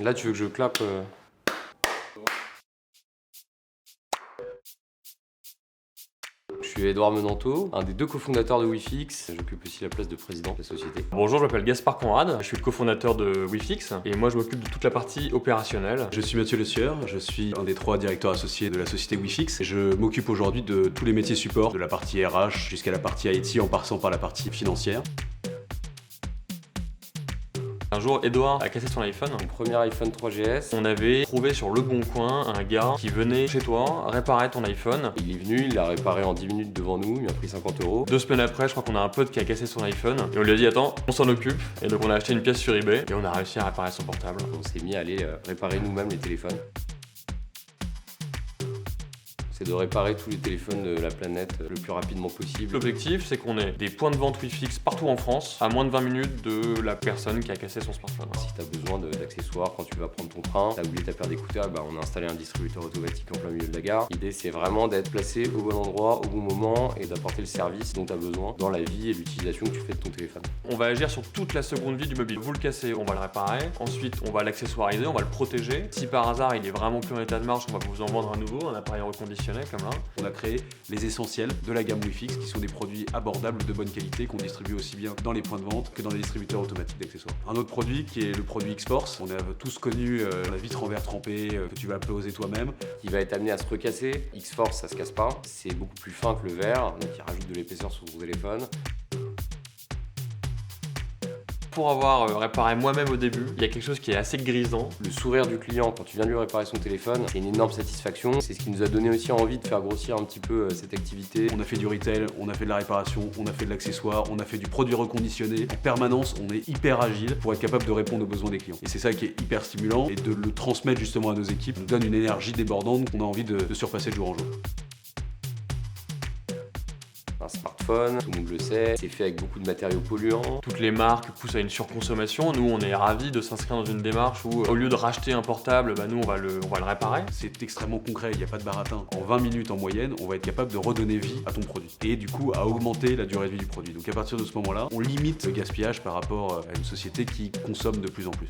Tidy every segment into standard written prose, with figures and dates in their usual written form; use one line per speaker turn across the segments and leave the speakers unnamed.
Là, tu veux que je clappe Je suis Edouard Menanteau, un des 2 cofondateurs de Wifix. J'occupe aussi la place de président de la société.
Bonjour, je m'appelle Gaspard Conrad, je suis le cofondateur de Wifix et moi je m'occupe de toute la partie opérationnelle.
Je suis Mathieu Le Sieur, je suis un des 3 directeurs associés de la société Wifix. Je m'occupe aujourd'hui de tous les métiers support, de la partie RH jusqu'à la partie IT en passant par la partie financière.
Un jour, Edouard a cassé son iPhone.
Mon premier iPhone 3GS.
On avait trouvé sur Le Bon Coin un gars qui venait chez toi réparer ton iPhone.
Il est venu, il l'a réparé en 10 minutes devant nous, il m'a pris 50 €.
2 semaines après, je crois qu'on a un pote qui a cassé son iPhone et on lui a dit attends, on s'en occupe. Et donc on a acheté une pièce sur eBay et on a réussi à réparer son portable.
On s'est mis à aller réparer nous-mêmes les téléphones. C'est de réparer tous les téléphones de la planète le plus rapidement possible.
L'objectif, c'est qu'on ait des points de vente Wifix partout en France, à moins de 20 minutes de la personne qui a cassé son smartphone.
Si tu as besoin d'accessoires quand tu vas prendre ton train, tu as oublié ta paire d'écouteurs, on a installé un distributeur automatique en plein milieu de la gare. L'idée, c'est vraiment d'être placé au bon endroit, au bon moment et d'apporter le service dont tu as besoin dans la vie et l'utilisation que tu fais de ton téléphone.
On va agir sur toute la seconde vie du mobile. Vous le cassez, on va le réparer. Ensuite, on va l'accessoiriser, on va le protéger. Si par hasard, il est vraiment plus en état de marche, on va vous en vendre un nouveau, un appareil reconditionné comme là.
On a créé les essentiels de la gamme Wifix qui sont des produits abordables de bonne qualité qu'on distribue aussi bien dans les points de vente que dans les distributeurs automatiques d'accessoires. Un autre produit qui est le produit X-Force. On a tous connu la vitre en verre trempé que tu vas poser toi-même.
Il va être amené à se recasser. X-Force, ça se casse pas. C'est beaucoup plus fin que le verre, donc il rajoute de l'épaisseur sur ton téléphone.
Pour avoir réparé moi-même au début, il y a quelque chose qui est assez grisant.
Le sourire du client quand tu viens de lui réparer son téléphone, c'est une énorme satisfaction. C'est ce qui nous a donné aussi envie de faire grossir un petit peu cette activité.
On a fait du retail, on a fait de la réparation, on a fait de l'accessoire, on a fait du produit reconditionné. En permanence, on est hyper agile pour être capable de répondre aux besoins des clients. Et c'est ça qui est hyper stimulant et de le transmettre justement à nos équipes nous donne une énergie débordante qu'on a envie de surpasser de jour en jour.
Un smartphone, tout le monde le sait, c'est fait avec beaucoup de matériaux polluants.
Toutes les marques poussent à une surconsommation. Nous, on est ravis de s'inscrire dans une démarche où, au lieu de racheter un portable, nous, on va le réparer.
C'est extrêmement concret, il n'y a pas de baratin. En 20 minutes en moyenne, on va être capable de redonner vie à ton produit. Et du coup, à augmenter la durée de vie du produit. Donc à partir de ce moment-là, on limite le gaspillage par rapport à une société qui consomme de plus en plus.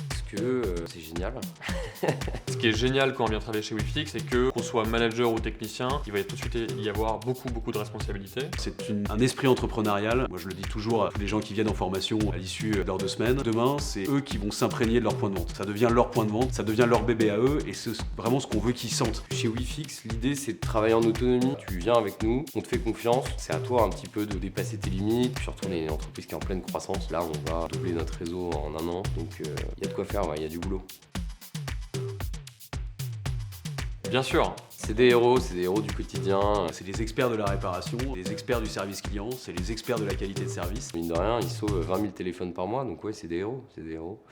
Parce que c'est génial.
Ce qui est génial quand on vient travailler chez Wifix, c'est que qu'on soit manager ou technicien, il va tout de suite y avoir beaucoup de responsabilités.
C'est un esprit entrepreneurial. Moi, je le dis toujours à tous les gens qui viennent en formation à l'issue de leurs 2 semaines. Demain, c'est eux qui vont s'imprégner de leur point de vente. Ça devient leur point de vente, ça devient leur bébé à eux et c'est vraiment ce qu'on veut qu'ils sentent.
Chez Wifix, l'idée c'est de travailler en autonomie. Tu viens avec nous, on te fait confiance. C'est à toi un petit peu de dépasser tes limites. Surtout, on est une entreprise qui est en pleine croissance. Là, on va doubler notre réseau en 1 an. Donc, il y a de quoi faire, il y a du boulot.
Bien sûr.
C'est des héros du quotidien.
C'est les experts de la réparation, les experts du service client, c'est les experts de la qualité de service.
Mine de rien, ils sauvent 20 000 téléphones par mois. Donc ouais, c'est des héros.